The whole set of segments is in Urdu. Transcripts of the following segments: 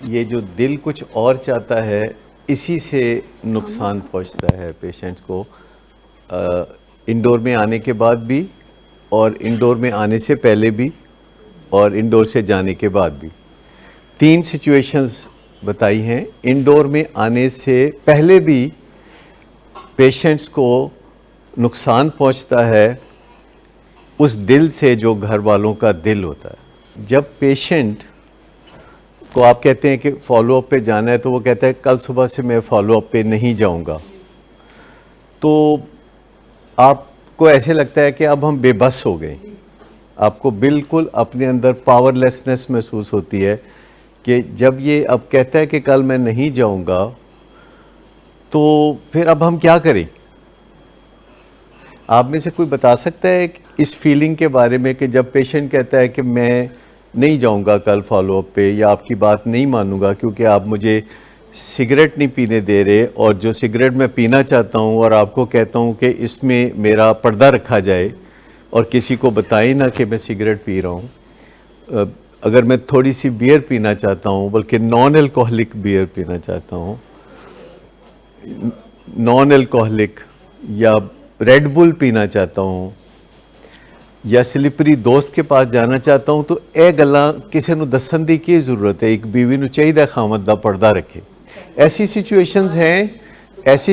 یہ جو دل کچھ اور چاہتا ہے اسی سے نقصان پہنچتا ہے پیشنٹ کو، انڈور میں آنے کے بعد بھی، اور انڈور میں آنے سے پہلے بھی، اور انڈور سے جانے کے بعد بھی۔ 3 سچویشنز بتائی ہیں۔ انڈور میں آنے سے پہلے بھی پیشنٹس کو نقصان پہنچتا ہے اس دل سے جو گھر والوں کا دل ہوتا ہے۔ جب پیشنٹ کو آپ کہتے ہیں کہ فالو اپ پہ جانا ہے تو وہ کہتا ہے کل صبح سے میں فالو اپ پہ نہیں جاؤں گا، تو آپ کو ایسے لگتا ہے کہ اب ہم بے بس ہو گئے، آپ کو بالکل اپنے اندر پاور لیسنس محسوس ہوتی ہے کہ جب یہ اب کہتا ہے کہ کل میں نہیں جاؤں گا تو پھر اب ہم کیا کریں؟ آپ میں سے کوئی بتا سکتا ہے اس فیلنگ کے بارے میں کہ جب پیشنٹ کہتا ہے کہ میں نہیں جاؤں گا کل فالو اپ پہ، یا آپ کی بات نہیں مانوں گا کیونکہ آپ مجھے سگریٹ نہیں پینے دے رہے، اور جو سگریٹ میں پینا چاہتا ہوں اور آپ کو کہتا ہوں کہ اس میں میرا پردہ رکھا جائے اور کسی کو بتائیں نہ کہ میں سگریٹ پی رہا ہوں، اگر میں تھوڑی سی بیئر پینا چاہتا ہوں، بلکہ نان الکوہلک بیئر پینا چاہتا ہوں، نان الکوہلک، یا ریڈ بل پینا چاہتا ہوں، یا سلپری دوست کے پاس جانا چاہتا ہوں، تو اے گلاں کسی نو دسن دی کی ضرورت ہے؟ ایک بیوی نو چاہیے خامد دا پردہ رکھے۔ ایسی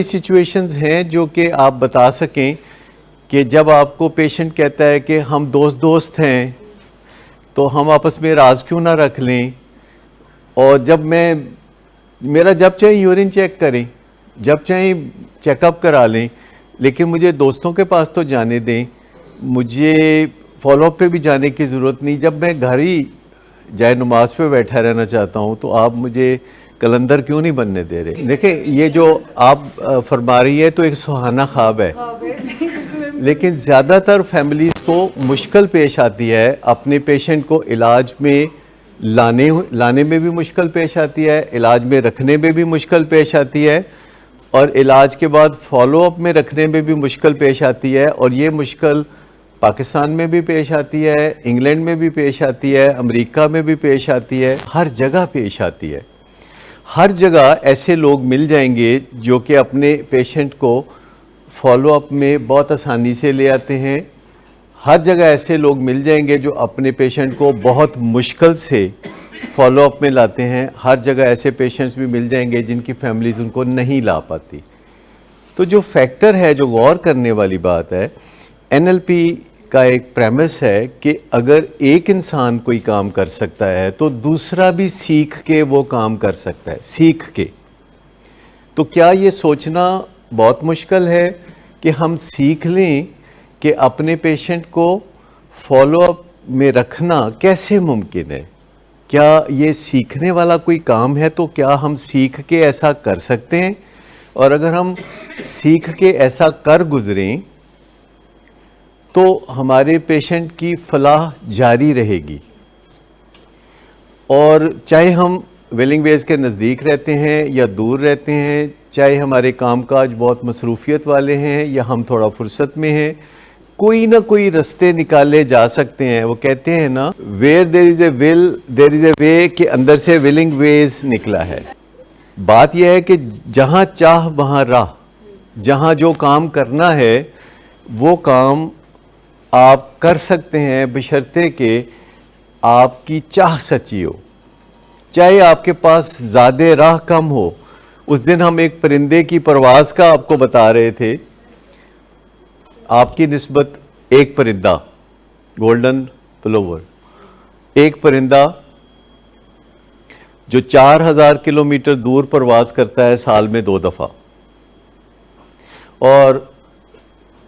سچویشنز ہیں جو کہ آپ بتا سکیں کہ جب آپ کو پیشنٹ کہتا ہے کہ ہم دوست ہیں تو ہم آپس میں راز کیوں نہ رکھ لیں، اور جب میرا جب چاہیں یورین چیک کریں، جب چاہیں چیک اپ کرا لیں، لیکن مجھے دوستوں کے پاس تو جانے دیں، مجھے فالو اپ پہ بھی جانے کی ضرورت نہیں، جب میں گھر ہی جائے نماز پہ بیٹھا رہنا چاہتا ہوں تو آپ مجھے کلندر کیوں نہیں بننے دے رہے؟ دیکھیں یہ جو آپ فرما رہی ہے تو ایک سہانا خواب ہے، لیکن زیادہ تر فیملیز کو مشکل پیش آتی ہے، اپنے پیشنٹ کو علاج میں لانے میں بھی مشکل پیش آتی ہے، علاج میں رکھنے میں بھی مشکل پیش آتی ہے، اور علاج کے بعد فالو اپ میں رکھنے میں بھی مشکل پیش آتی ہے، اور یہ مشکل پاکستان میں بھی پیش آتی ہے، انگلینڈ میں بھی پیش آتی ہے، امریکہ میں بھی پیش آتی ہے، ہر جگہ پیش آتی ہے۔ ہر جگہ ایسے لوگ مل جائیں گے جو کہ اپنے پیشنٹ کو فالو اپ میں بہت آسانی سے لے آتے ہیں، ہر جگہ ایسے لوگ مل جائیں گے جو اپنے پیشنٹ کو بہت مشکل سے فالو اپ میں لاتے ہیں، ہر جگہ ایسے پیشنٹس بھی مل جائیں گے جن کی فیملیز ان کو نہیں لا پاتی۔ تو جو فیکٹر ہے، جو غور کرنے والی بات ہے، این ایل پی کا ایک پریمس ہے کہ اگر ایک انسان کوئی کام کر سکتا ہے تو دوسرا بھی سیکھ کے وہ کام کر سکتا ہے، سیکھ کے۔ تو کیا یہ سوچنا بہت مشکل ہے کہ ہم سیکھ لیں کہ اپنے پیشنٹ کو فالو اپ میں رکھنا کیسے ممکن ہے؟ کیا یہ سیکھنے والا کوئی کام ہے؟ تو کیا ہم سیکھ کے ایسا کر سکتے ہیں؟ اور اگر ہم سیکھ کے ایسا کر گزریں تو ہمارے پیشنٹ کی فلاح جاری رہے گی، اور چاہے ہم ویلنگ ویز کے نزدیک رہتے ہیں یا دور رہتے ہیں، چاہے ہمارے کام کاج بہت مصروفیت والے ہیں یا ہم تھوڑا فرصت میں ہیں، کوئی نہ کوئی رستے نکالے جا سکتے ہیں۔ وہ کہتے ہیں نا where there is a will there is a way، کے اندر سے willing ways نکلا ہے۔ بات یہ ہے کہ جہاں چاہ وہاں راہ، جہاں جو کام کرنا ہے وہ کام آپ کر سکتے ہیں بشرطے کہ آپ کی چاہ سچی ہو، چاہے آپ کے پاس زیادہ راہ کم ہو۔ اس دن ہم ایک پرندے کی پرواز کا آپ کو بتا رہے تھے، آپ کی نسبت ایک پرندہ گولڈن پلوور، ایک پرندہ جو 4000 کلومیٹر دور پرواز کرتا ہے سال میں 2 دفعہ، اور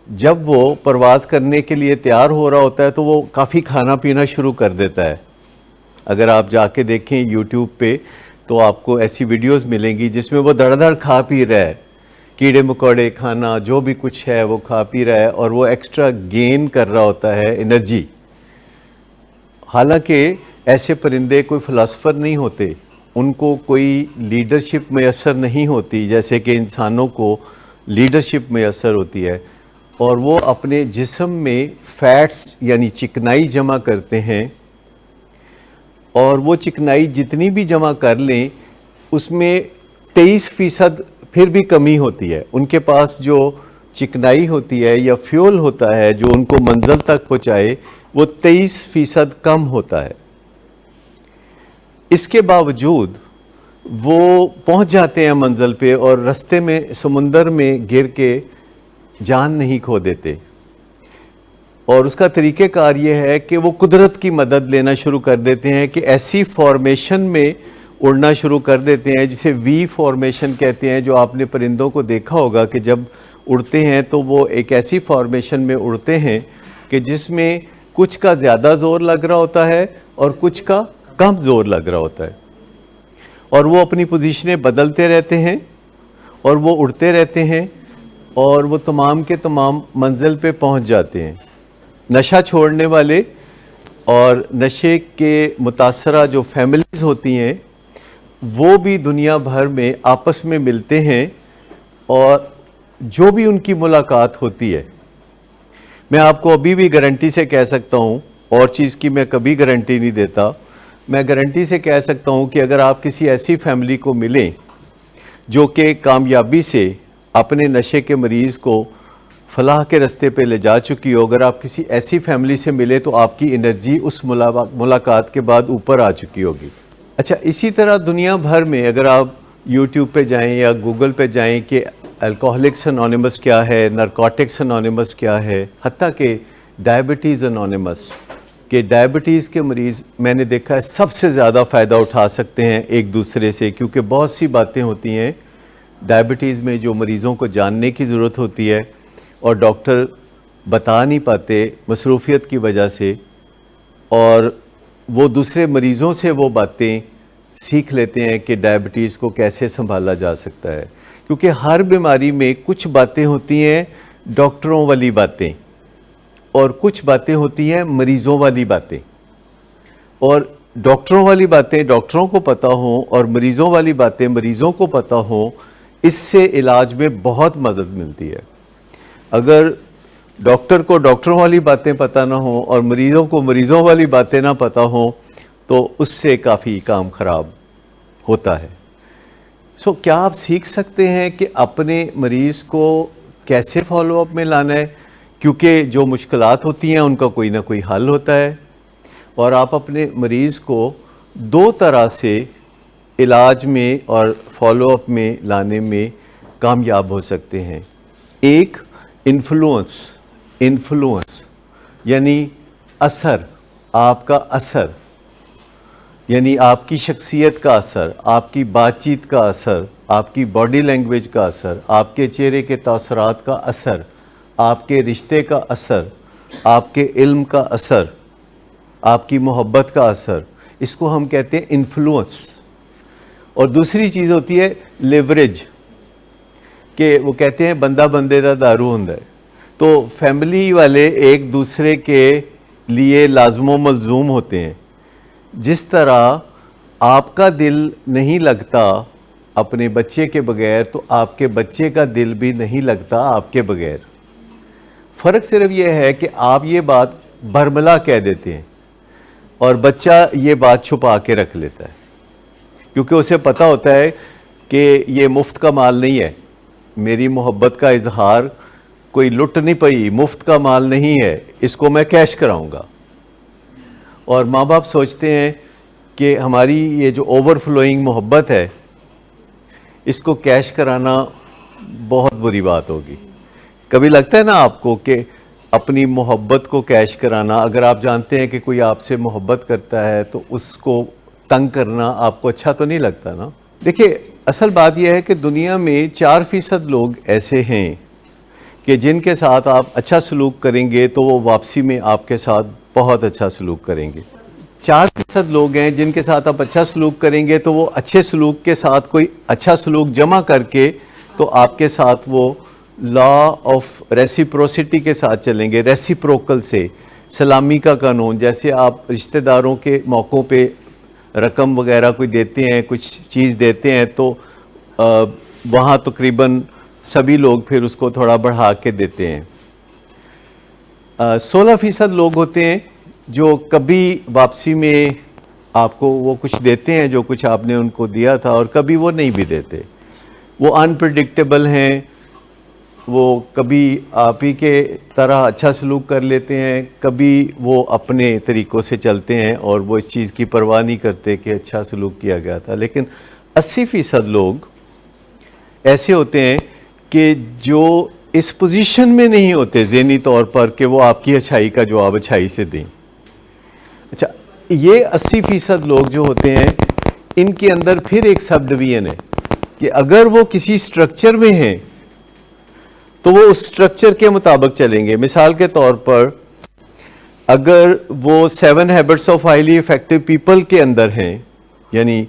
جب وہ پرواز کرنے کے لیے تیار ہو رہا ہوتا ہے تو وہ کافی کھانا پینا شروع کر دیتا ہے۔ اگر آپ جا کے دیکھیں یوٹیوب پہ تو آپ کو ایسی ویڈیوز ملیں گی جس میں وہ دڑ دڑ کھا پی رہا ہے، کیڑے مکوڑے کھانا جو بھی کچھ ہے وہ کھا پی رہا ہے، اور وہ ایکسٹرا گین کر رہا ہوتا ہے انرجی۔ حالانکہ ایسے پرندے کوئی فلاسفر نہیں ہوتے، ان کو کوئی لیڈرشپ میسر نہیں ہوتی جیسے کہ انسانوں کو لیڈرشپ میسر ہوتی ہے، اور وہ اپنے جسم میں فیٹس یعنی چکنائی جمع کرتے ہیں، اور وہ چکنائی جتنی بھی جمع کر لیں اس میں 23% پھر بھی کمی ہوتی ہے. ان کے پاس جو چکنائی ہوتی ہے یا فیول ہوتا ہے جو ان کو منزل تک پہنچائے وہ 23% کم ہوتا ہے. اس کے باوجود وہ پہنچ جاتے ہیں منزل پہ اور رستے میں سمندر میں گر کے جان نہیں کھو دیتے. اور اس کا طریقہ کار یہ ہے کہ وہ قدرت کی مدد لینا شروع کر دیتے ہیں کہ ایسی فارمیشن میں اڑنا شروع کر دیتے ہیں جسے وی فارمیشن کہتے ہیں. جو آپ نے پرندوں کو دیکھا ہوگا کہ جب اڑتے ہیں تو وہ ایک ایسی فارمیشن میں اڑتے ہیں کہ جس میں کچھ کا زیادہ زور لگ رہا ہوتا ہے اور کچھ کا کم زور لگ رہا ہوتا ہے, اور وہ اپنی پوزیشنیں بدلتے رہتے ہیں اور وہ اڑتے رہتے ہیں اور وہ تمام کے تمام منزل پہ پہنچ جاتے ہیں. نشہ چھوڑنے والے اور نشے کے متاثرہ جو فیملیز ہوتی ہیں وہ بھی دنیا بھر میں آپس میں ملتے ہیں, اور جو بھی ان کی ملاقات ہوتی ہے, میں آپ کو ابھی بھی گارنٹی سے کہہ سکتا ہوں, اور چیز کی میں کبھی گارنٹی نہیں دیتا, میں گارنٹی سے کہہ سکتا ہوں کہ اگر آپ کسی ایسی فیملی کو ملیں جو کہ کامیابی سے اپنے نشے کے مریض کو فلاح کے رستے پہ لے جا چکی ہو, اگر آپ کسی ایسی فیملی سے ملے تو آپ کی انرجی اس ملاقات کے بعد اوپر آ چکی ہوگی. اچھا, اسی طرح دنیا بھر میں اگر آپ یوٹیوب پہ جائیں یا گوگل پہ جائیں کہ الکوہلکس انونیمس کیا ہے, نارکوٹکس انونیمس کیا ہے, حتیٰ کہ ڈائبٹیز انونیمس, کہ ڈائبٹیز کے مریض میں نے دیکھا ہے سب سے زیادہ فائدہ اٹھا سکتے ہیں ایک دوسرے سے, کیونکہ بہت سی باتیں ہوتی ہیں ڈائبٹیز میں جو مریضوں کو جاننے کی ضرورت ہوتی ہے اور ڈاکٹر بتا نہیں پاتے مصروفیت کی وجہ سے, اور وہ دوسرے مریضوں سے وہ باتیں سیکھ لیتے ہیں کہ ڈائبٹیز کو کیسے سنبھالا جا سکتا ہے. کیونکہ ہر بیماری میں کچھ باتیں ہوتی ہیں ڈاکٹروں والی باتیں اور کچھ باتیں ہوتی ہیں مریضوں والی باتیں, اور ڈاکٹروں والی باتیں ڈاکٹروں کو پتہ ہوں اور مریضوں والی باتیں مریضوں کو پتہ ہوں, اس سے علاج میں بہت مدد ملتی ہے. اگر ڈاکٹر کو ڈاکٹروں والی باتیں پتہ نہ ہوں اور مریضوں کو مریضوں والی باتیں نہ پتہ ہوں تو اس سے کافی کام خراب ہوتا ہے. کیا آپ سیکھ سکتے ہیں کہ اپنے مریض کو کیسے فالو اپ میں لانا ہے, کیونکہ جو مشکلات ہوتی ہیں ان کا کوئی نہ کوئی حل ہوتا ہے, اور آپ اپنے مریض کو دو طرح سے علاج میں اور فالو اپ میں لانے میں کامیاب ہو سکتے ہیں. ایک انفلوئنس یعنی اثر, آپ کا اثر یعنی آپ کی شخصیت کا اثر, آپ کی بات چیت کا اثر, آپ کی باڈی لینگویج کا اثر, آپ کے چہرے کے تاثرات کا اثر, آپ کے رشتے کا اثر, آپ کے علم کا اثر, آپ کی محبت کا اثر, اس کو ہم کہتے ہیں انفلوئنس. اور دوسری چیز ہوتی ہے لیوریج, کہ وہ کہتے ہیں بندہ بندے دا دارو ہوندا ہے. تو فیملی والے ایک دوسرے کے لیے لازم و ملزوم ہوتے ہیں. جس طرح آپ کا دل نہیں لگتا اپنے بچے کے بغیر, تو آپ کے بچے کا دل بھی نہیں لگتا آپ کے بغیر. فرق صرف یہ ہے کہ آپ یہ بات برملا کہہ دیتے ہیں اور بچہ یہ بات چھپا کے رکھ لیتا ہے, کیونکہ اسے پتہ ہوتا ہے کہ یہ مفت کا مال نہیں ہے, میری محبت کا اظہار کوئی لٹ نہیں پئی, مفت کا مال نہیں ہے, اس کو میں کیش کراؤں گا. اور ماں باپ سوچتے ہیں کہ ہماری یہ جو اوور فلوئنگ محبت ہے اس کو کیش کرانا بہت بری بات ہوگی. کبھی لگتا ہے نا آپ کو کہ اپنی محبت کو کیش کرانا, اگر آپ جانتے ہیں کہ کوئی آپ سے محبت کرتا ہے تو اس کو تنگ کرنا آپ کو اچھا تو نہیں لگتا نا. دیکھیے, اصل بات یہ ہے کہ دنیا میں 4% لوگ ایسے ہیں کہ جن کے ساتھ آپ اچھا سلوک کریں گے تو وہ واپسی میں آپ کے ساتھ بہت اچھا سلوک کریں گے. 4% لوگ ہیں جن کے ساتھ آپ اچھا سلوک کریں گے تو وہ اچھے سلوک کے ساتھ کوئی اچھا سلوک جمع کر کے تو آپ کے ساتھ وہ لا آف ریسیپروسٹی کے ساتھ چلیں گے, ریسیپروکل سے, سلامی کا قانون. جیسے آپ رشتہ داروں کے موقعوں پہ رقم وغیرہ کوئی دیتے ہیں, کچھ چیز دیتے ہیں, تو وہاں تقریباً سبھی لوگ پھر اس کو تھوڑا بڑھا کے دیتے ہیں. 16% لوگ ہوتے ہیں جو کبھی واپسی میں آپ کو وہ کچھ دیتے ہیں جو کچھ آپ نے ان کو دیا تھا، اور کبھی وہ نہیں بھی دیتے. وہ انپریڈکٹیبل ہیں، وہ کبھی آپ ہی کے طرح اچھا سلوک کر لیتے ہیں، کبھی وہ اپنے طریقوں سے چلتے ہیں اور وہ اس چیز کی پرواہ نہیں کرتے کہ اچھا سلوک کیا گیا تھا. لیکن 80% لوگ ایسے ہوتے ہیں کہ جو اس پوزیشن میں نہیں ہوتے ذہنی طور پر کہ وہ آپ کی اچھائی کا جواب اچھائی سے دیں. اچھا، یہ 80% لوگ جو ہوتے ہیں ان کے اندر پھر ایک سب ڈویژن ہے کہ اگر وہ کسی سٹرکچر میں ہیں تو وہ اس سٹرکچر کے مطابق چلیں گے. مثال کے طور پر اگر وہ 7 habits of highly effective people کے اندر ہیں، یعنی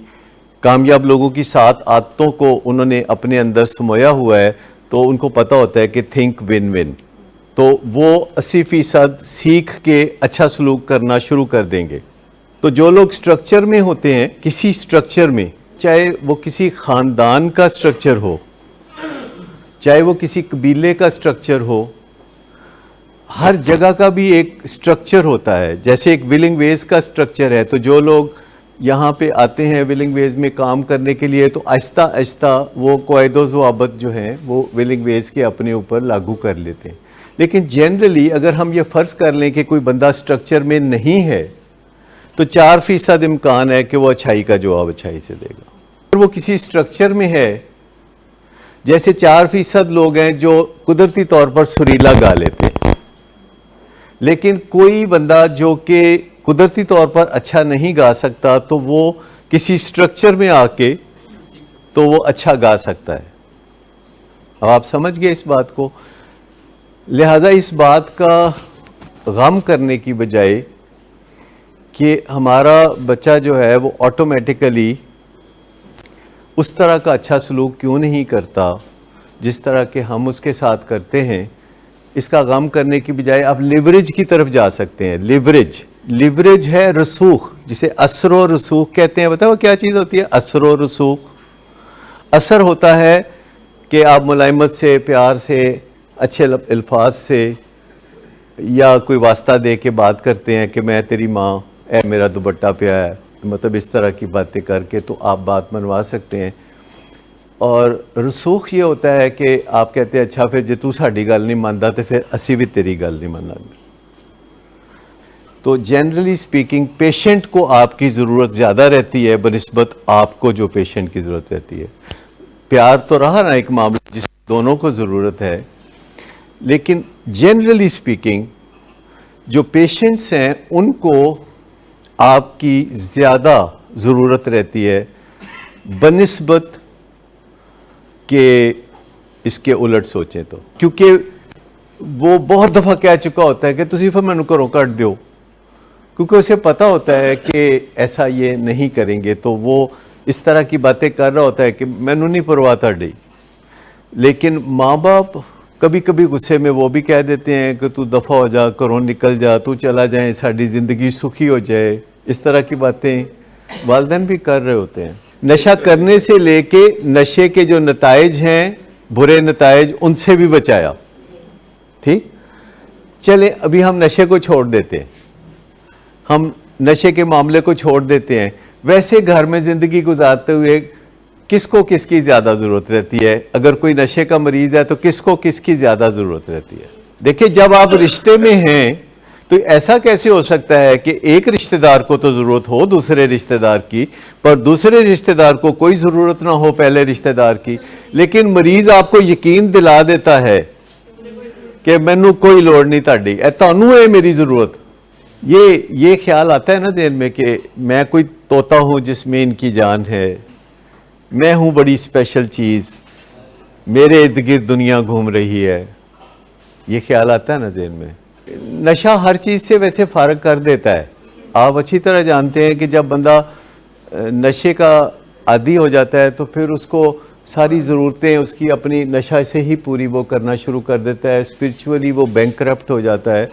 کامیاب لوگوں کی 7 عادتوں کو انہوں نے اپنے اندر سمویا ہوا ہے، تو ان کو پتہ ہوتا ہے کہ تھنک ون ون، تو وہ 80% سیکھ کے اچھا سلوک کرنا شروع کر دیں گے. تو جو لوگ سٹرکچر میں ہوتے ہیں، کسی سٹرکچر میں، چاہے وہ کسی خاندان کا سٹرکچر ہو، چاہے وہ کسی قبیلے کا سٹرکچر ہو، ہر جگہ کا بھی ایک سٹرکچر ہوتا ہے. جیسے ایک ولنگ ویز کا سٹرکچر ہے، تو جو لوگ یہاں پہ آتے ہیں ولنگ ویز میں کام کرنے کے لیے، تو آہستہ آہستہ وہ قواعد و ضوابط جو ہیں وہ ولنگ ویز کے اپنے اوپر لاگو کر لیتے ہیں. لیکن جنرلی اگر ہم یہ فرض کر لیں کہ کوئی بندہ سٹرکچر میں نہیں ہے تو 4% امکان ہے کہ وہ اچھائی کا جواب اچھائی سے دے گا. اگر وہ کسی سٹرکچر میں ہے، جیسے 4% لوگ ہیں جو قدرتی طور پر سریلا گا لیتے ہیں، لیکن کوئی بندہ جو کہ قدرتی طور پر اچھا نہیں گا سکتا تو وہ کسی سٹرکچر میں آ کے تو وہ اچھا گا سکتا ہے. اب آپ سمجھ گئے اس بات کو. لہذا اس بات کا غم کرنے کی بجائے کہ ہمارا بچہ جو ہے وہ آٹومیٹیکلی اس طرح کا اچھا سلوک کیوں نہیں کرتا جس طرح کہ ہم اس کے ساتھ کرتے ہیں، اس کا غم کرنے کی بجائے آپ لیوریج کی طرف جا سکتے ہیں. لیوریج ہے رسوخ، جسے اثر و رسوخ کہتے ہیں. بتاؤ کیا چیز ہوتی ہے اثر و رسوخ؟ اثر ہوتا ہے کہ آپ ملائمت سے، پیار سے، اچھے الفاظ سے یا کوئی واسطہ دے کے بات کرتے ہیں کہ میں تیری ماں، اے میرا دوپٹہ پیا ہے، مطلب اس طرح کی باتیں کر کے تو آپ بات منوا سکتے ہیں. اور رسوخ یہ ہوتا ہے کہ آپ کہتے ہیں اچھا پھر جے تو ساڈی گل نہیں مانتا تو پھر اسی بھی تیری گل نہیں ماننا. تو جنرلی سپیکنگ پیشنٹ کو آپ کی ضرورت زیادہ رہتی ہے بنسبت آپ کو جو پیشنٹ کی ضرورت رہتی ہے. پیار تو رہا نا ایک معاملہ جس دونوں کو ضرورت ہے، لیکن جنرلی سپیکنگ جو پیشنٹس ہیں ان کو آپ کی زیادہ ضرورت رہتی ہے بنسبت کہ اس کے الٹ سوچیں تو. کیونکہ وہ بہت دفعہ کہہ چکا ہوتا ہے کہ تسی پھر مینوں گھروں کٹ دیو، کیونکہ اسے پتا ہوتا ہے کہ ایسا یہ نہیں کریں گے، تو وہ اس طرح کی باتیں کر رہا ہوتا ہے کہ مینوں نہیں پرواہ تہاڈی. لیکن ماں باپ کبھی کبھی غصے میں وہ بھی کہہ دیتے ہیں کہ تو دفع ہو جا، گھروں نکل جا، تو چلا جائے، ساری زندگی سکھی ہو جائے. اس طرح کی باتیں والدین بھی کر رہے ہوتے ہیں. نشہ کرنے سے لے کے نشے کے جو نتائج ہیں، برے نتائج، ان سے بھی بچایا. ٹھیک، چلیں ابھی ہم نشے کو چھوڑ دیتے ہیں، ہم نشے کے معاملے کو چھوڑ دیتے ہیں. ویسے گھر میں زندگی گزارتے ہوئے کس کو کس کی زیادہ ضرورت رہتی ہے؟ اگر کوئی نشے کا مریض ہے تو کس کو کس کی زیادہ ضرورت رہتی ہے؟ دیکھیں جب آپ رشتے میں ہیں تو ایسا کیسے ہو سکتا ہے کہ ایک رشتہ دار کو تو ضرورت ہو دوسرے رشتہ دار کی، پر دوسرے رشتہ دار کو کوئی ضرورت نہ ہو پہلے رشتہ دار کی؟ لیکن مریض آپ کو یقین دلا دیتا ہے کہ مینوں کوئی لوڑ نہیں تہاڈی، اے تانوں ہے میری ضرورت. یہ خیال آتا ہے نا ذہن میں کہ میں کوئی طوطا ہوں جس میں ان کی جان ہے، میں ہوں بڑی اسپیشل چیز، میرے ارد گرد دنیا گھوم رہی ہے. یہ خیال آتا ہے نا ذہن میں. نشہ ہر چیز سے ویسے فارغ کر دیتا ہے. آپ اچھی طرح جانتے ہیں کہ جب بندہ نشے کا عادی ہو جاتا ہے تو پھر اس کو ساری ضرورتیں اس کی اپنی نشہ سے ہی پوری وہ کرنا شروع کر دیتا ہے. اسپرچولی وہ بینکرپٹ ہو جاتا ہے.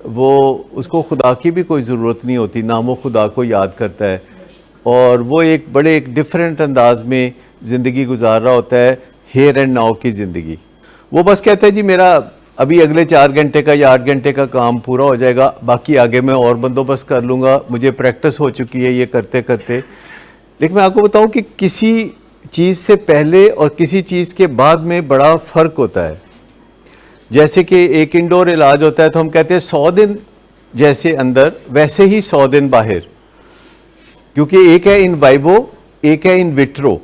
وہ اس کو خدا کی بھی کوئی ضرورت نہیں ہوتی، نام و خدا کو یاد کرتا ہے، اور وہ ایک بڑے ایک ڈیفرنٹ انداز میں زندگی گزار رہا ہوتا ہے، ہیئر اینڈ ناؤ کی زندگی. وہ بس کہتا ہے جی میرا ابھی اگلے 4 گھنٹے کا یا 8 گھنٹے کا کام پورا ہو جائے گا, باقی آگے میں اور بندوبست کر لوں گا, مجھے پریکٹس ہو چکی ہے یہ کرتے کرتے. لیکن میں آپ کو بتاؤں کہ کسی چیز سے پہلے اور کسی چیز کے بعد میں بڑا فرق ہوتا ہے. جیسے کہ ایک انڈور علاج ہوتا ہے تو ہم کہتے ہیں 100 دن جیسے اندر ویسے ہی 100 دن باہر, کیونکہ ایک ہے ان وائیو, ایک ہے ان وٹرو.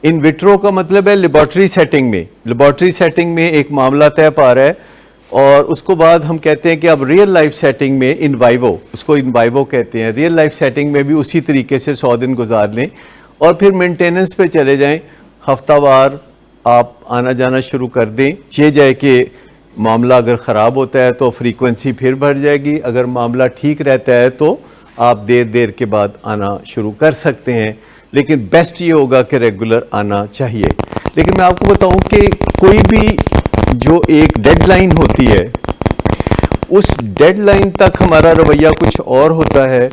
ان وٹرو کا مطلب ہے لیبارٹری سیٹنگ میں, لیبارٹری سیٹنگ میں ایک معاملہ طے پا رہا ہے, اور اس کو بعد ہم کہتے ہیں کہ اب ریئل لائف سیٹنگ میں ان وائیو, اس کو ان وائیو کہتے ہیں, ریئل لائف سیٹنگ میں بھی اسی طریقے سے 100 دن گزار لیں, اور پھر مینٹیننس پہ چلے جائیں. ہفتہ وار آپ آنا جانا شروع کر دیں. یہ جائے کہ معاملہ اگر خراب ہوتا ہے تو فریکوینسی پھر بڑھ جائے گی, اگر معاملہ ٹھیک رہتا ہے تو آپ دیر کے بعد آنا شروع کر سکتے ہیں, لیکن بیسٹ یہ ہوگا کہ ریگولر آنا چاہیے. لیکن میں آپ کو بتاؤں کہ کوئی بھی جو ایک ڈیڈ لائن ہوتی ہے, اس ڈیڈ لائن تک ہمارا رویہ کچھ اور ہوتا ہے,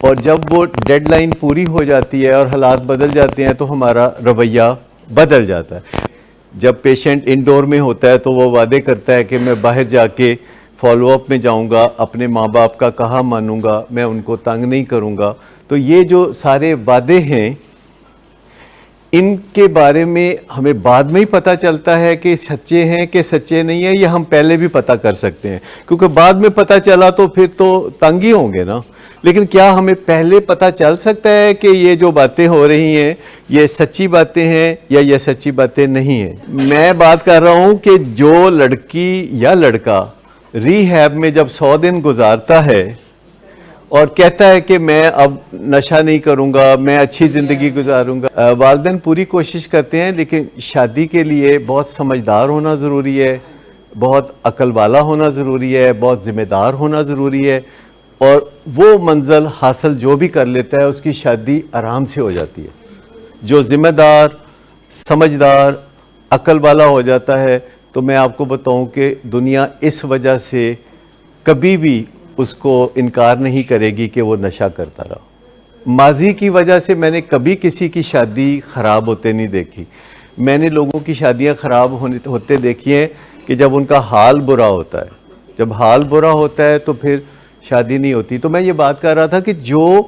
اور جب وہ ڈیڈ لائن پوری ہو جاتی ہے اور حالات بدل جاتے ہیں تو ہمارا رویہ بدل جاتا ہے. جب پیشنٹ انڈور میں ہوتا ہے تو وہ وعدے کرتا ہے کہ میں باہر جا کے فالو اپ میں جاؤں گا, اپنے ماں باپ کا کہا مانوں گا, میں ان کو تنگ نہیں کروں گا. تو یہ جو سارے وعدے ہیں, ان کے بارے میں ہمیں بعد میں ہی پتہ چلتا ہے کہ سچے ہیں کہ سچے نہیں ہیں, یہ ہم پہلے بھی پتہ کر سکتے ہیں, کیونکہ بعد میں پتہ چلا تو پھر تو تنگ ہی ہوں گے نا. لیکن کیا ہمیں پہلے پتہ چل سکتا ہے کہ یہ جو باتیں ہو رہی ہیں یہ سچی باتیں ہیں یا یہ سچی باتیں نہیں ہیں؟ میں بات کر رہا ہوں کہ جو لڑکی یا لڑکا ری ہیب میں جب 100 دن گزارتا ہے اور کہتا ہے کہ میں اب نشہ نہیں کروں گا, میں اچھی زندگی گزاروں گا, والدین پوری کوشش کرتے ہیں, لیکن شادی کے لیے بہت سمجھدار ہونا ضروری ہے, بہت عقل والا ہونا ضروری ہے, بہت ذمہ دار ہونا ضروری ہے, اور وہ منزل حاصل جو بھی کر لیتا ہے اس کی شادی آرام سے ہو جاتی ہے. جو ذمہ دار, سمجھدار, عقل والا ہو جاتا ہے, تو میں آپ کو بتاؤں کہ دنیا اس وجہ سے کبھی بھی اس کو انکار نہیں کرے گی کہ وہ نشہ کرتا رہا. ماضی کی وجہ سے میں نے کبھی کسی کی شادی خراب ہوتے نہیں دیکھی. میں نے لوگوں کی شادیاں خراب ہوتے دیکھی ہیں کہ جب ان کا حال برا ہوتا ہے. جب حال برا ہوتا ہے تو پھر شادی نہیں ہوتی. تو میں یہ بات کر رہا تھا کہ جو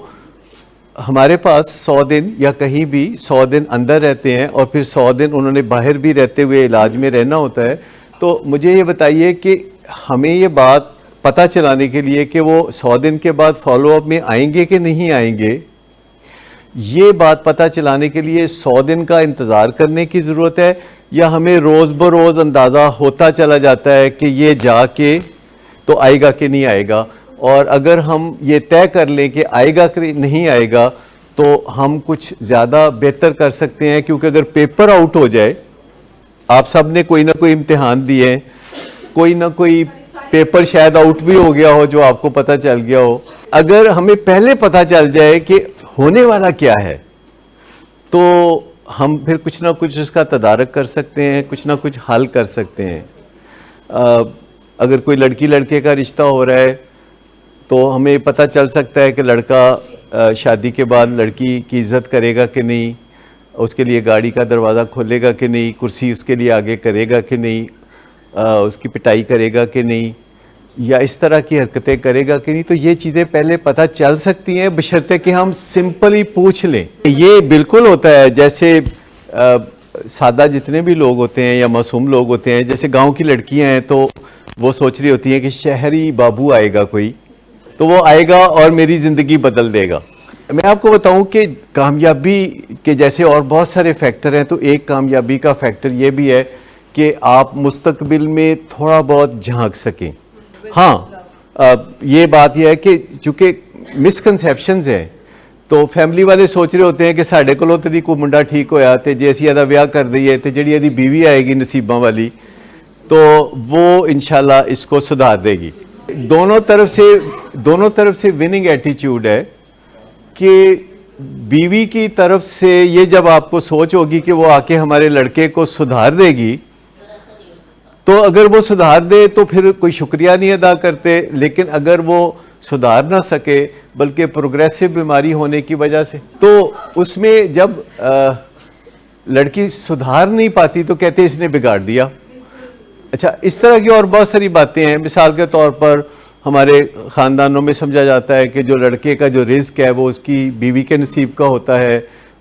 ہمارے پاس 100 دن یا کہیں بھی 100 دن اندر رہتے ہیں اور پھر 100 دن انہوں نے باہر بھی رہتے ہوئے علاج میں رہنا ہوتا ہے, تو مجھے یہ بتائیے کہ ہمیں یہ بات پتہ چلانے کے لیے کہ وہ 100 دن کے بعد فالو اپ میں آئیں گے کہ نہیں آئیں گے, یہ بات پتہ چلانے کے لیے 100 دن کا انتظار کرنے کی ضرورت ہے, یا ہمیں روز بروز اندازہ ہوتا چلا جاتا ہے کہ یہ جا کے تو آئے گا کہ نہیں آئے گا. اور اگر ہم یہ طے کر لیں کہ آئے گا کہ نہیں آئے گا تو ہم کچھ زیادہ بہتر کر سکتے ہیں, کیونکہ اگر پیپر آؤٹ ہو جائے, آپ سب نے کوئی نہ کوئی امتحان دیے, کوئی نہ کوئی پیپر شاید آؤٹ بھی ہو گیا ہو جو آپ کو پتہ چل گیا ہو, اگر ہمیں پہلے پتہ چل جائے کہ ہونے والا کیا ہے تو ہم پھر کچھ نہ کچھ اس کا تدارک کر سکتے ہیں, کچھ نہ کچھ حل کر سکتے ہیں. اگر کوئی لڑکی لڑکے کا رشتہ ہو رہا ہے تو ہمیں پتہ چل سکتا ہے کہ لڑکا شادی کے بعد لڑکی کی عزت کرے گا کہ نہیں, اس کے لیے گاڑی کا دروازہ کھولے گا کہ نہیں, کرسی اس کے لیے آگے کرے گا کہ نہیں, اس کی پٹائی کرے گا کہ نہیں, یا اس طرح کی حرکتیں کرے گا کہ نہیں. تو یہ چیزیں پہلے پتہ چل سکتی ہیں بشرطے کہ ہم سمپلی پوچھ لیں. یہ بالکل ہوتا ہے جیسے سادہ جتنے بھی لوگ ہوتے ہیں یا معصوم لوگ ہوتے ہیں, جیسے گاؤں کی لڑکیاں ہیں تو وہ سوچ رہی ہوتی ہیں کہ شہری بابو آئے گا کوئی تو وہ آئے گا اور میری زندگی بدل دے گا. میں آپ کو بتاؤں کہ کامیابی کے جیسے اور بہت سارے فیکٹر ہیں, تو ایک کامیابی کا فیکٹر یہ بھی ہے کہ آپ مستقبل میں تھوڑا بہت جھانک سکیں. ہاں یہ بات یہ ہے کہ چونکہ مسکنسیپشنز ہیں تو فیملی والے سوچ رہے ہوتے ہیں کہ ساڑھے کولوں تے کوئی منڈا ٹھیک ہویا تے جے اسی ادا ویاہ کر دئیے تے جڑی ادی بیوی آئے گی نصیباں والی تو وہ انشاءاللہ اس کو سدھار دے گی. دونوں طرف سے وننگ ایٹیچیوڈ ہے کہ بیوی کی طرف سے یہ جب آپ کو سوچ ہوگی کہ وہ آ کے ہمارے لڑکے کو سدھار دے گی, تو اگر وہ سدھار دے تو پھر کوئی شکریہ نہیں ادا کرتے, لیکن اگر وہ سدھار نہ سکے بلکہ پروگریسو بیماری ہونے کی وجہ سے, تو اس میں جب لڑکی سدھار نہیں پاتی تو کہتے اس نے بگاڑ دیا. اچھا اس طرح کی اور بہت ساری باتیں ہیں. مثال کے طور پر ہمارے خاندانوں میں سمجھا جاتا ہے کہ جو لڑکے کا جو رزق ہے وہ اس کی بیوی کے نصیب کا ہوتا ہے,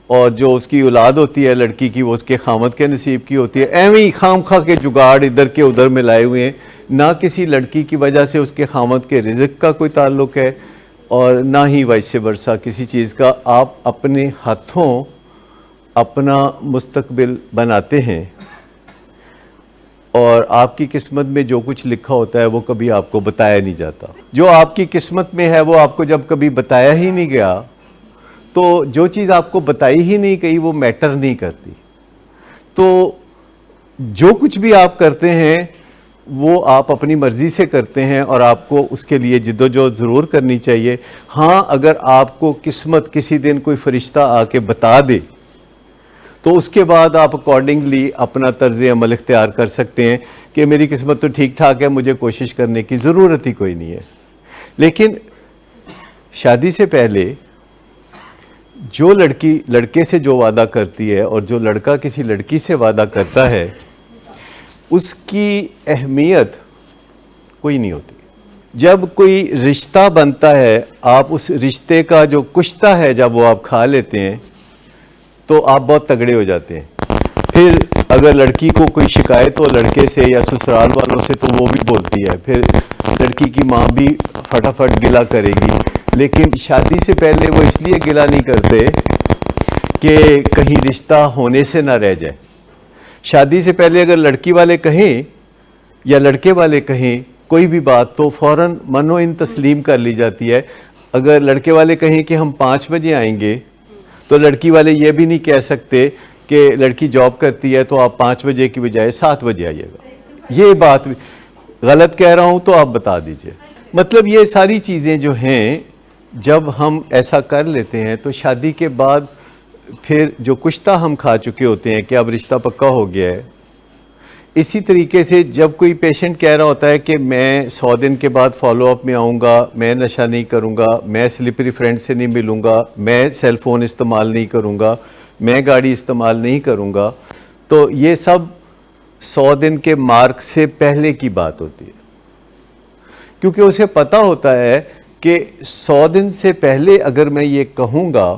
اور جو اس کی اولاد ہوتی ہے لڑکی کی وہ اس کے خامد کے نصیب کی ہوتی ہے. ایویں ہی خام خواہ کے جگاڑ ادھر کے ادھر میں لائے ہوئے ہیں. نہ کسی لڑکی کی وجہ سے اس کے خامد کے رزق کا کوئی تعلق ہے, اور نہ ہی ویسے ورثہ کسی چیز کا. آپ اپنے ہاتھوں اپنا مستقبل بناتے ہیں, اور آپ کی قسمت میں جو کچھ لکھا ہوتا ہے وہ کبھی آپ کو بتایا نہیں جاتا. جو آپ کی قسمت میں ہے وہ آپ کو جب کبھی بتایا ہی نہیں گیا, تو جو چیز آپ کو بتائی ہی نہیں گئی وہ میٹر نہیں کرتی. تو جو کچھ بھی آپ کرتے ہیں وہ آپ اپنی مرضی سے کرتے ہیں, اور آپ کو اس کے لیے جد و جہد ضرور کرنی چاہیے. ہاں اگر آپ کو قسمت کسی دن کوئی فرشتہ آ کے بتا دے تو اس کے بعد آپ اکارڈنگلی اپنا طرز عمل اختیار کر سکتے ہیں کہ میری قسمت تو ٹھیک ٹھاک ہے, مجھے کوشش کرنے کی ضرورت ہی کوئی نہیں ہے. لیکن شادی سے پہلے جو لڑکی لڑکے سے جو وعدہ کرتی ہے اور جو لڑکا کسی لڑکی سے وعدہ کرتا ہے اس کی اہمیت کوئی نہیں ہوتی. جب کوئی رشتہ بنتا ہے, آپ اس رشتے کا جو کشتہ ہے جب وہ آپ کھا لیتے ہیں تو آپ بہت تگڑے ہو جاتے ہیں. پھر اگر لڑکی کو کوئی شکایت ہو لڑکے سے یا سسرال والوں سے تو وہ بھی بولتی ہے, پھر لڑکی کی ماں بھی فٹافٹ گلہ کرے گی. لیکن شادی سے پہلے وہ اس لیے گلہ نہیں کرتے کہ کہیں رشتہ ہونے سے نہ رہ جائے. شادی سے پہلے اگر لڑکی والے کہیں یا لڑکے والے کہیں کوئی بھی بات تو فوراً من و ان تسلیم کر لی جاتی ہے. اگر لڑکے والے کہیں کہ ہم 5 بجے آئیں گے تو لڑکی والے یہ بھی نہیں کہہ سکتے کہ لڑکی جاب کرتی ہے تو آپ 5 بجے کی بجائے 7 بجے آئیے گا. یہ بات غلط کہہ رہا ہوں تو آپ بتا دیجئے. مطلب یہ ساری چیزیں جو ہیں جب ہم ایسا کر لیتے ہیں تو شادی کے بعد پھر جو کشتہ ہم کھا چکے ہوتے ہیں کہ اب رشتہ پکا ہو گیا ہے. اسی طریقے سے جب کوئی پیشنٹ کہہ رہا ہوتا ہے کہ میں 100 دن کے بعد فالو اپ میں آؤں گا, میں نشہ نہیں کروں گا, میں سلپری فرینڈ سے نہیں ملوں گا, میں سیل فون استعمال نہیں کروں گا, میں گاڑی استعمال نہیں کروں گا, تو یہ سب 100 دن کے مارک سے پہلے کی بات ہوتی ہے. کیونکہ اسے پتہ ہوتا ہے کہ 100 دن سے پہلے اگر میں یہ کہوں گا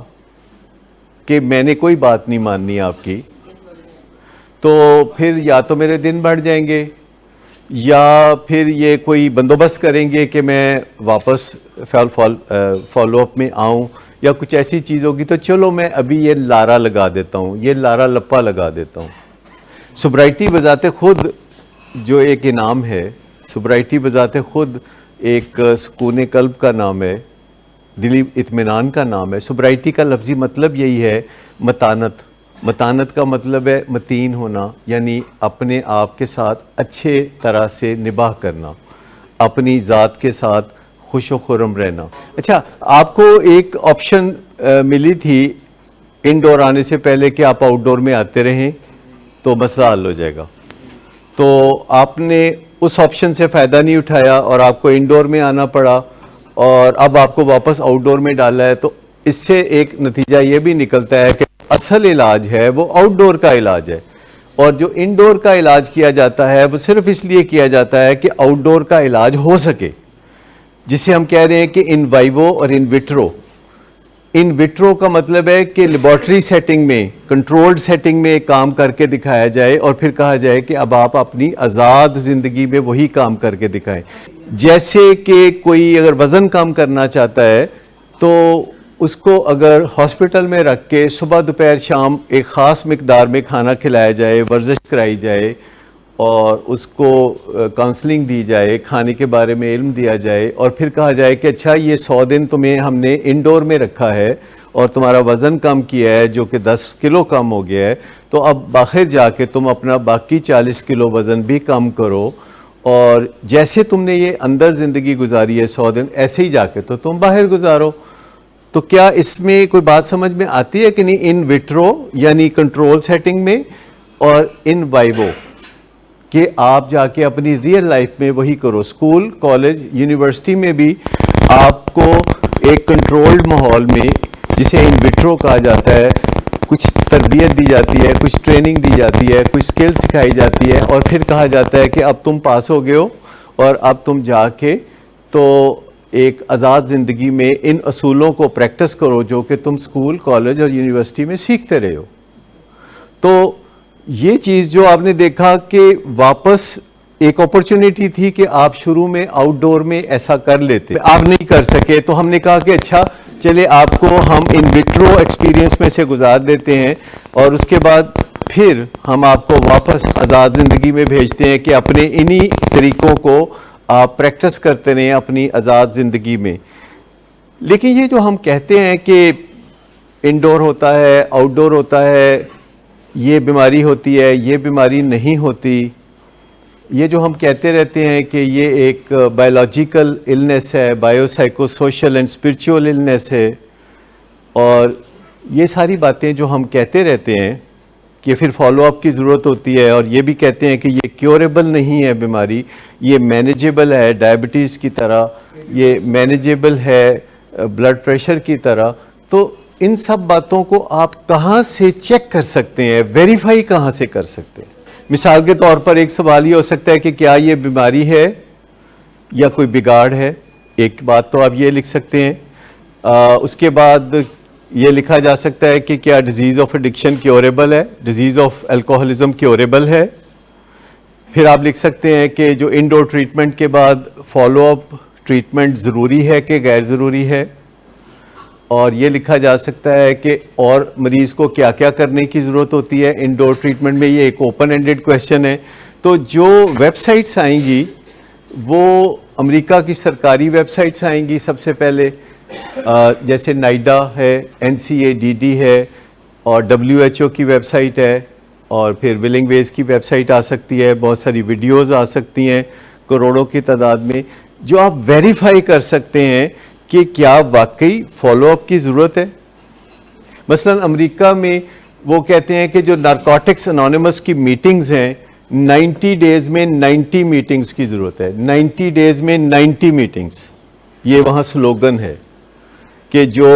کہ میں نے کوئی بات نہیں ماننی آپ کی, تو پھر یا تو میرے دن بڑھ جائیں گے یا پھر یہ کوئی بندوبست کریں گے کہ میں واپس فالو اپ میں آؤں, یا کچھ ایسی چیز ہوگی. تو چلو میں ابھی یہ لارا لگا دیتا ہوں, یہ لارا لپا لگا دیتا ہوں. سوبرائٹی بذات خود جو ایک انعام ہے, سوبرائٹی بذات خود ایک سکون قلب کا نام ہے, دلی اطمینان کا نام ہے. سوبرائٹی کا لفظی مطلب یہی ہے متانت. متانت کا مطلب ہے متین ہونا, یعنی اپنے آپ کے ساتھ اچھے طرح سے نباہ کرنا, اپنی ذات کے ساتھ خوش و خرم رہنا. اچھا آپ کو ایک آپشن ملی تھی انڈور آنے سے پہلے کہ آپ آؤٹ ڈور میں آتے رہیں تو مسئلہ حل ہو جائے گا. تو آپ نے اس آپشن سے فائدہ نہیں اٹھایا اور آپ کو انڈور میں آنا پڑا, اور اب آپ کو واپس آؤٹ ڈور میں ڈالا ہے. تو اس سے ایک نتیجہ یہ بھی نکلتا ہے کہ اصل علاج ہے وہ آؤٹ ڈور کا علاج ہے, اور جو انڈور کا علاج کیا جاتا ہے وہ صرف اس لیے کیا جاتا ہے کہ آؤٹ ڈور کا علاج ہو سکے, جسے ہم کہہ رہے ہیں کہ ان وائیو اور ان وٹرو. ان وٹرو کا مطلب ہے کہ لیبارٹری سیٹنگ میں, کنٹرولڈ سیٹنگ میں کام کر کے دکھایا جائے, اور پھر کہا جائے کہ اب آپ اپنی آزاد زندگی میں وہی کام کر کے دکھائیں. جیسے کہ کوئی اگر وزن کم کرنا چاہتا ہے تو اس کو اگر ہاسپٹل میں رکھ کے صبح دوپہر شام ایک خاص مقدار میں کھانا کھلایا جائے, ورزش کرائی جائے, اور اس کو کاؤنسلنگ دی جائے, کھانے کے بارے میں علم دیا جائے, اور پھر کہا جائے کہ اچھا یہ 100 دن تمہیں ہم نے انڈور میں رکھا ہے اور تمہارا وزن کم کیا ہے جو کہ 10 کلو کم ہو گیا ہے, تو اب باہر جا کے تم اپنا باقی 40 کلو وزن بھی کم کرو, اور جیسے تم نے یہ اندر زندگی گزاری ہے 100 دن ایسے ہی جا کے تو تم باہر گزارو. تو کیا اس میں کوئی بات سمجھ میں آتی ہے کہ نہیں؟ ان وٹرو یعنی کنٹرول سیٹنگ میں, اور ان وائیو کہ آپ جا کے اپنی ریئل لائف میں وہی کرو. اسکول, کالج, یونیورسٹی میں بھی آپ کو ایک کنٹرولڈ ماحول میں, جسے ان وٹرو کہا جاتا ہے, کچھ تربیت دی جاتی ہے, کچھ ٹریننگ دی جاتی ہے, کچھ اسکل سکھائی جاتی ہے, اور پھر کہا جاتا ہے کہ اب تم پاس ہو گئے ہو اور اب تم جا کے تو ایک آزاد زندگی میں ان اصولوں کو پریکٹس کرو جو کہ تم اسکول, کالج اور یونیورسٹی میں سیکھتے رہے ہو. تو یہ چیز جو آپ نے دیکھا کہ واپس ایک اپرچونٹی تھی کہ آپ شروع میں آؤٹ ڈور میں ایسا کر لیتے, آپ نہیں کر سکے, تو ہم نے کہا کہ اچھا چلے آپ کو ہم ان وٹرو ایکسپیرینس میں سے گزار دیتے ہیں, اور اس کے بعد پھر ہم آپ کو واپس آزاد زندگی میں بھیجتے ہیں کہ اپنے انہی طریقوں کو آپ پریکٹس کرتے رہیں اپنی آزاد زندگی میں. لیکن یہ جو ہم کہتے ہیں کہ انڈور ہوتا ہے, آؤٹ ڈور ہوتا ہے, یہ بیماری ہوتی ہے, یہ بیماری نہیں ہوتی, یہ جو ہم کہتے رہتے ہیں کہ یہ ایک بایولوجیکل النس ہے, bio psycho social and spiritual illness ہے, اور یہ ساری باتیں جو ہم کہتے رہتے ہیں کہ پھر فالو اپ کی ضرورت ہوتی ہے, اور یہ بھی کہتے ہیں کہ یہ کیوریبل نہیں ہے بیماری, یہ مینیجیبل ہے ڈائبٹیز کی طرح, یہ مینیجیبل ہے بلڈ پریشر کی طرح. تو ان سب باتوں کو آپ کہاں سے چیک کر سکتے ہیں, ویریفائی کہاں سے کر سکتے ہیں؟ مثال کے طور پر ایک سوال یہ ہو سکتا ہے کہ کیا یہ بیماری ہے یا کوئی بگاڑ ہے. ایک بات تو آپ یہ لکھ سکتے ہیں. اس کے بعد یہ لکھا جا سکتا ہے کہ کیا ڈیزیز آف ایڈکشن کیوریبل ہے, ڈیزیز آف الکوہلزم کیوریبل ہے. پھر آپ لکھ سکتے ہیں کہ جو انڈور ٹریٹمنٹ کے بعد فالو اپ ٹریٹمنٹ ضروری ہے کہ غیر ضروری ہے. اور یہ لکھا جا سکتا ہے کہ اور مریض کو کیا کیا کرنے کی ضرورت ہوتی ہے انڈور ٹریٹمنٹ میں. یہ ایک اوپن اینڈڈ کویشچن ہے. تو جو ویب سائٹس آئیں گی وہ امریکہ کی سرکاری ویب سائٹس آئیں گی سب سے پہلے, جیسے نائڈا ہے, NCADD ہے, اور WHO کی ویب سائٹ ہے, اور پھر ولنگ ویز کی ویب سائٹ آ سکتی ہے, بہت ساری ویڈیوز آ سکتی ہیں کروڑوں کی تعداد میں, جو آپ ویریفائی کر سکتے ہیں کہ کیا واقعی فالو اپ کی ضرورت ہے. مثلا امریکہ میں وہ کہتے ہیں کہ جو نارکوٹکس انانیمس کی میٹنگز ہیں 90 ڈیز میں 90 میٹنگز کی ضرورت ہے. 90 ڈیز میں 90 میٹنگز, یہ وہاں سلوگن ہے کہ جو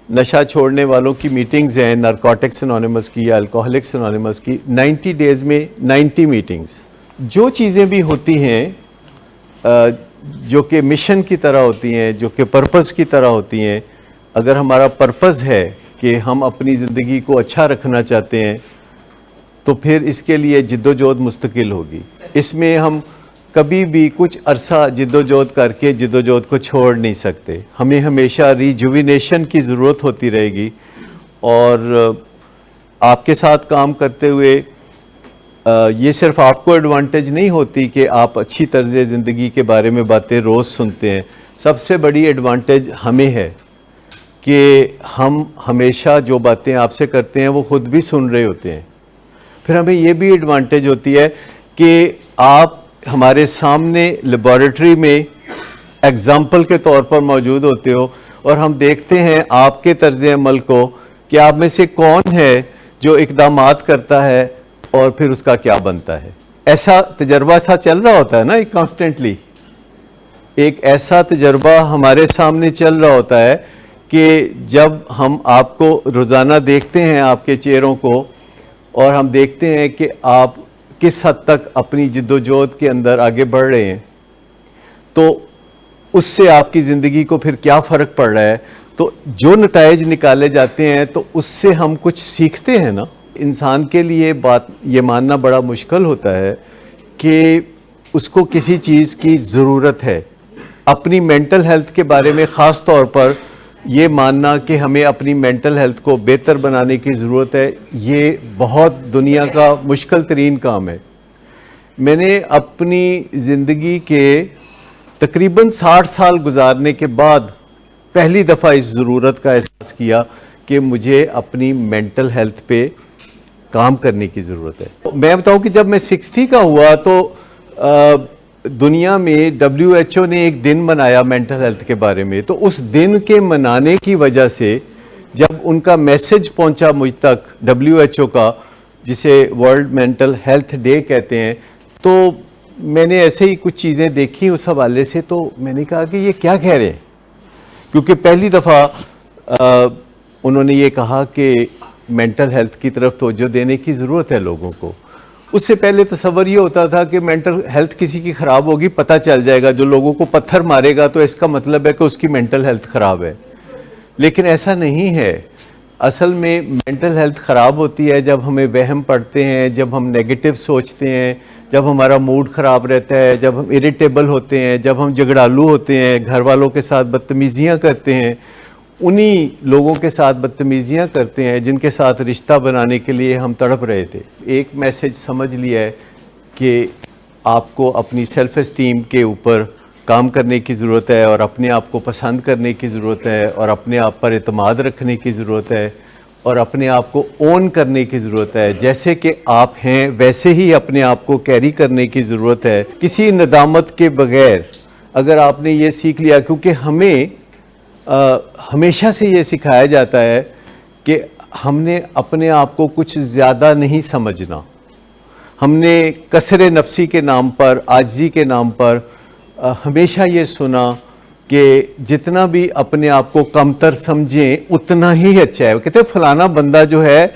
نشہ چھوڑنے والوں کی میٹنگز ہیں نارکوٹکس انانیمس کی یا الکوہلکس انانیمس کی, 90 ڈیز میں 90 میٹنگز. جو چیزیں بھی ہوتی ہیں جو کہ مشن کی طرح ہوتی ہیں, جو کہ پرپز کی طرح ہوتی ہیں, اگر ہمارا پرپز ہے کہ ہم اپنی زندگی کو اچھا رکھنا چاہتے ہیں تو پھر اس کے لیے جد و جہد مستقل ہوگی. اس میں ہم کبھی بھی کچھ عرصہ جد و جہد کر کے جد و جہد کو چھوڑ نہیں سکتے. ہمیں ہمیشہ ریجوینیشن کی ضرورت ہوتی رہے گی. اور آپ کے ساتھ کام کرتے ہوئے یہ صرف آپ کو ایڈوانٹیج نہیں ہوتی کہ آپ اچھی طرز زندگی کے بارے میں باتیں روز سنتے ہیں, سب سے بڑی ایڈوانٹیج ہمیں ہے کہ ہم ہمیشہ جو باتیں آپ سے کرتے ہیں وہ خود بھی سن رہے ہوتے ہیں. پھر ہمیں یہ بھی ایڈوانٹیج ہوتی ہے کہ آپ ہمارے سامنے لیبارٹری میں ایگزامپل کے طور پر موجود ہوتے ہو, اور ہم دیکھتے ہیں آپ کے طرز عمل کو کہ آپ میں سے کون ہے جو اقدامات کرتا ہے اور پھر اس کا کیا بنتا ہے. ایسا تجربہ سا چل رہا ہوتا ہے نا, ایک کانسٹنٹلی ایک ایسا تجربہ ہمارے سامنے چل رہا ہوتا ہے کہ جب ہم آپ کو روزانہ دیکھتے ہیں, آپ کے چہروں کو, اور ہم دیکھتے ہیں کہ آپ کس حد تک اپنی جد و جہد کے اندر آگے بڑھ رہے ہیں, تو اس سے آپ کی زندگی کو پھر کیا فرق پڑ رہا ہے. تو جو نتائج نکالے جاتے ہیں تو اس سے ہم کچھ سیکھتے ہیں نا. انسان کے لیے بات یہ ماننا بڑا مشکل ہوتا ہے کہ اس کو کسی چیز کی ضرورت ہے. اپنی مینٹل ہیلتھ کے بارے میں خاص طور پر یہ ماننا کہ ہمیں اپنی مینٹل ہیلتھ کو بہتر بنانے کی ضرورت ہے, یہ بہت دنیا کا مشکل ترین کام ہے. میں نے اپنی زندگی کے تقریباً 60 سال گزارنے کے بعد پہلی دفعہ اس ضرورت کا احساس کیا کہ مجھے اپنی مینٹل ہیلتھ پہ کام کرنے کی ضرورت ہے. میں بتاؤں کہ جب میں 60 کا ہوا تو دنیا میں WHO نے ایک دن منایا مینٹل ہیلتھ کے بارے میں, تو اس دن کے منانے کی وجہ سے جب ان کا میسج پہنچا مجھ تک WHO کا, جسے ورلڈ مینٹل ہیلتھ ڈے کہتے ہیں, تو میں نے ایسے ہی کچھ چیزیں دیکھی اس حوالے سے, تو میں نے کہا کہ یہ کیا کہہ رہے ہیں. کیونکہ پہلی دفعہ انہوں نے یہ کہا کہ مینٹل ہیلتھ کی طرف توجہ دینے کی ضرورت ہے لوگوں کو. اس سے پہلے تصور یہ ہوتا تھا کہ مینٹل ہیلتھ کسی کی خراب ہوگی پتہ چل جائے گا, جو لوگوں کو پتھر مارے گا تو اس کا مطلب ہے کہ اس کی مینٹل ہیلتھ خراب ہے. لیکن ایسا نہیں ہے. اصل میں مینٹل ہیلتھ خراب ہوتی ہے جب ہمیں وہم پڑتے ہیں, جب ہم نیگیٹو سوچتے ہیں, جب ہمارا موڈ خراب رہتا ہے, جب ہم اریٹیبل ہوتے ہیں, جب ہم جھگڑالو ہوتے ہیں, گھر والوں کے ساتھ بدتمیزیاں کرتے ہیں, انہی لوگوں کے ساتھ بدتمیزیاں کرتے ہیں جن کے ساتھ رشتہ بنانے کے لیے ہم تڑپ رہے تھے. ایک میسج سمجھ لیا ہے کہ آپ کو اپنی سیلف اسٹیم کے اوپر کام کرنے کی ضرورت ہے, اور اپنے آپ کو پسند کرنے کی ضرورت ہے, اور اپنے آپ پر اعتماد رکھنے کی ضرورت ہے, اور اپنے آپ کو اون کرنے کی ضرورت ہے. جیسے کہ آپ ہیں ویسے ہی اپنے آپ کو کیری کرنے کی ضرورت ہے, کسی ندامت کے بغیر. اگر آپ نے یہ سیکھ لیا, کیونکہ ہمیں ہمیشہ سے یہ سکھایا جاتا ہے کہ ہم نے اپنے آپ کو کچھ زیادہ نہیں سمجھنا. ہم نے کسر نفسی کے نام پر, عاجزی کے نام پر ہمیشہ یہ سنا کہ جتنا بھی اپنے آپ کو کمتر سمجھیں اتنا ہی اچھا ہے. وہ کہتے ہیں فلانا بندہ جو ہے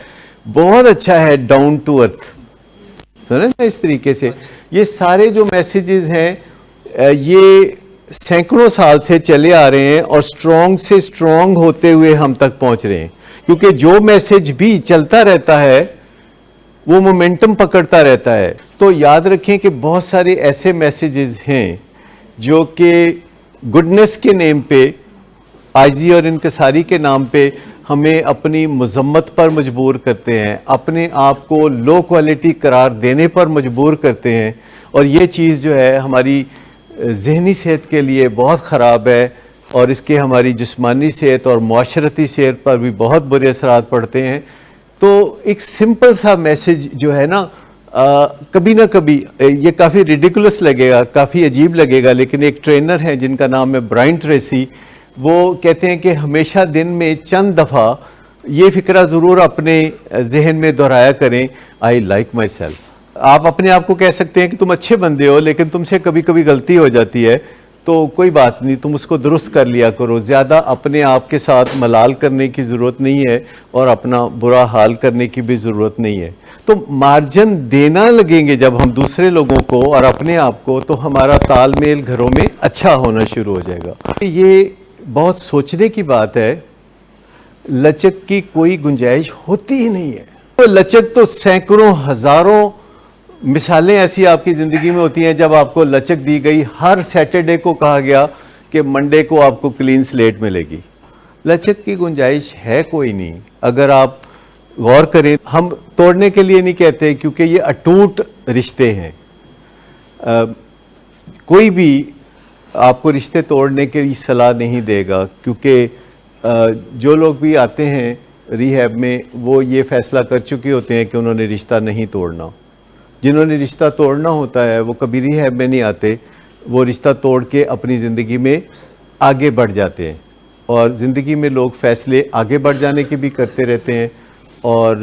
بہت اچھا ہے, ڈاؤن ٹو ارتھ. سنیں نا اس طریقے سے یہ سارے جو میسیجز ہیں یہ سینکڑوں سال سے چلے آ رہے ہیں, اور سٹرونگ سے سٹرونگ ہوتے ہوئے ہم تک پہنچ رہے ہیں. کیونکہ جو میسیج بھی چلتا رہتا ہے وہ مومنٹم پکڑتا رہتا ہے. تو یاد رکھیں کہ بہت سارے ایسے میسیجز ہیں جو کہ گڈنس کے نیم پہ, عاجزی اور انکساری کے نام پہ ہمیں اپنی مذمت پر مجبور کرتے ہیں, اپنے آپ کو لو کوالٹی قرار دینے پر مجبور کرتے ہیں. اور یہ چیز جو ہے ہماری ذہنی صحت کے لیے بہت خراب ہے, اور اس کے ہماری جسمانی صحت اور معاشرتی صحت پر بھی بہت برے اثرات پڑتے ہیں. تو ایک سمپل سا میسیج جو ہے نا, کبھی نہ کبھی یہ کافی ریڈیکولس لگے گا, کافی عجیب لگے گا, لیکن ایک ٹرینر ہیں جن کا نام ہے برائن ٹریسی, وہ کہتے ہیں کہ ہمیشہ دن میں چند دفعہ یہ فکرہ ضرور اپنے ذہن میں دہرایا کریں, آئی لائک مائی سیلف. آپ اپنے آپ کو کہہ سکتے ہیں کہ تم اچھے بندے ہو, لیکن تم سے کبھی کبھی غلطی ہو جاتی ہے, تو کوئی بات نہیں, تم اس کو درست کر لیا کرو. زیادہ اپنے آپ کے ساتھ ملال کرنے کی ضرورت نہیں ہے, اور اپنا برا حال کرنے کی بھی ضرورت نہیں ہے. تو مارجن دینا لگیں گے جب ہم دوسرے لوگوں کو اور اپنے آپ کو, تو ہمارا تال میل گھروں میں اچھا ہونا شروع ہو جائے گا. یہ بہت سوچنے کی بات ہے. لچک کی کوئی گنجائش ہوتی ہی نہیں ہے. تو لچک تو سینکڑوں ہزاروں مثالیں ایسی آپ کی زندگی میں ہوتی ہیں جب آپ کو لچک دی گئی. ہر سیٹرڈے کو کہا گیا کہ منڈے کو آپ کو کلین سلیٹ ملے گی. لچک کی گنجائش ہے کوئی نہیں. اگر آپ غور کریں, ہم توڑنے کے لیے نہیں کہتے, کیونکہ یہ اٹوٹ رشتے ہیں. کوئی بھی آپ کو رشتے توڑنے کی صلاح نہیں دے گا, کیونکہ جو لوگ بھی آتے ہیں ریہیب میں وہ یہ فیصلہ کر چکے ہوتے ہیں کہ انہوں نے رشتہ نہیں توڑنا. جنہوں نے رشتہ توڑنا ہوتا ہے وہ کبھی ریہیب میں نہیں آتے, وہ رشتہ توڑ کے اپنی زندگی میں آگے بڑھ جاتے ہیں. اور زندگی میں لوگ فیصلے آگے بڑھ جانے کے بھی کرتے رہتے ہیں, اور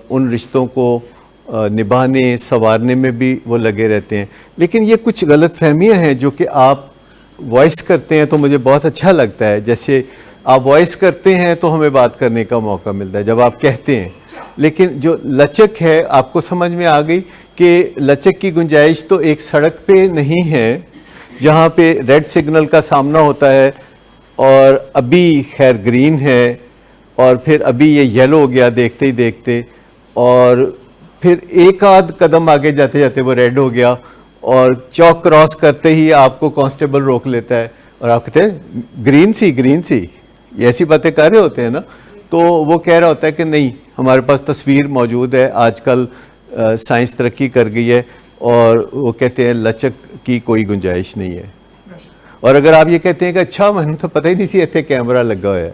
ان رشتوں کو نبھانے سنوارنے میں بھی وہ لگے رہتے ہیں. لیکن یہ کچھ غلط فہمیاں ہیں جو کہ آپ وائس کرتے ہیں تو مجھے بہت اچھا لگتا ہے. جیسے آپ وائس کرتے ہیں تو ہمیں بات کرنے کا موقع ملتا ہے جب آپ کہتے ہیں. لیکن جو لچک ہے, آپ کو سمجھ میں آ گئی کہ لچک کی گنجائش تو ایک سڑک پہ نہیں ہے جہاں پہ ریڈ سگنل کا سامنا ہوتا ہے, اور ابھی خیر گرین ہے, اور پھر ابھی یہ یلو ہو گیا دیکھتے ہی دیکھتے, اور پھر ایک آدھ قدم آگے جاتے جاتے وہ ریڈ ہو گیا, اور چوک کراس کرتے ہی آپ کو کانسٹیبل روک لیتا ہے, اور آپ کہتے ہیں گرین سی گرین سی. یہ ایسی باتیں کر رہے ہوتے ہیں نا, تو وہ کہہ رہا ہوتا ہے کہ نہیں, ہمارے پاس تصویر موجود ہے, آج کل سائنس ترقی کر گئی ہے, اور وہ کہتے ہیں لچک کی کوئی گنجائش نہیں ہے. اور اگر آپ یہ کہتے ہیں کہ اچھا میں نے تو پتہ ہی نہیں سی اتنے کیمرہ لگا ہوا ہے,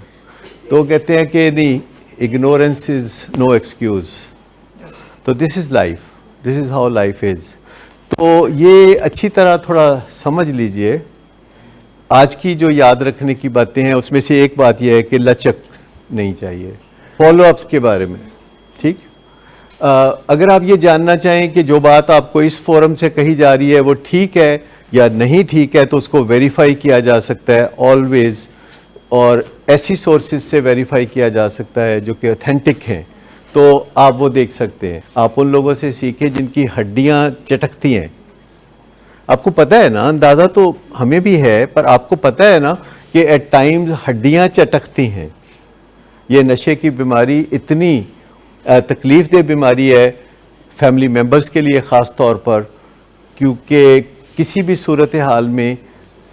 تو وہ کہتے ہیں کہ نہیں, اگنورنس از نو ایکسکیوز. تو this is life, this is how life is. تو یہ اچھی طرح تھوڑا سمجھ لیجئے. آج کی جو یاد رکھنے کی باتیں ہیں اس میں سے ایک بات یہ ہے کہ لچک نہیں چاہیے. فالو اپس کے بارے میں, ٹھیک, اگر آپ یہ جاننا چاہیں کہ جو بات آپ کو اس فورم سے کہی جا رہی ہے وہ ٹھیک ہے یا نہیں ٹھیک ہے, تو اس کو ویریفائی کیا جا سکتا ہے آلویز, اور ایسی سورسز سے ویریفائی کیا جا سکتا ہے جو کہ اوتھینٹک ہیں. تو آپ وہ دیکھ سکتے ہیں. آپ ان لوگوں سے سیکھیں جن کی ہڈیاں چٹکتی ہیں. آپ کو پتہ ہے نا, اندازہ تو ہمیں بھی ہے, پر آپ کو پتہ ہے نا کہ ایٹ ٹائمز ہڈیاں چٹکتی ہیں. یہ نشے کی بیماری اتنی تکلیف دہ بیماری ہے فیملی ممبرز کے لیے خاص طور پر, کیونکہ کسی بھی صورتحال میں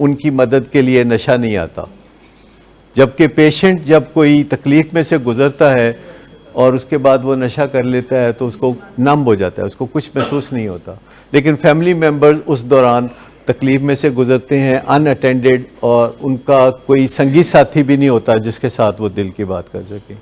ان کی مدد کے لیے نشہ نہیں آتا. جبکہ پیشنٹ جب کوئی تکلیف میں سے گزرتا ہے اور اس کے بعد وہ نشہ کر لیتا ہے تو اس کو نم ہو جاتا ہے, اس کو کچھ محسوس نہیں ہوتا. لیکن فیملی ممبرز اس دوران تکلیف میں سے گزرتے ہیں ان اٹینڈڈ, اور ان کا کوئی سنگی ساتھی بھی نہیں ہوتا جس کے ساتھ وہ دل کی بات کر سکیں.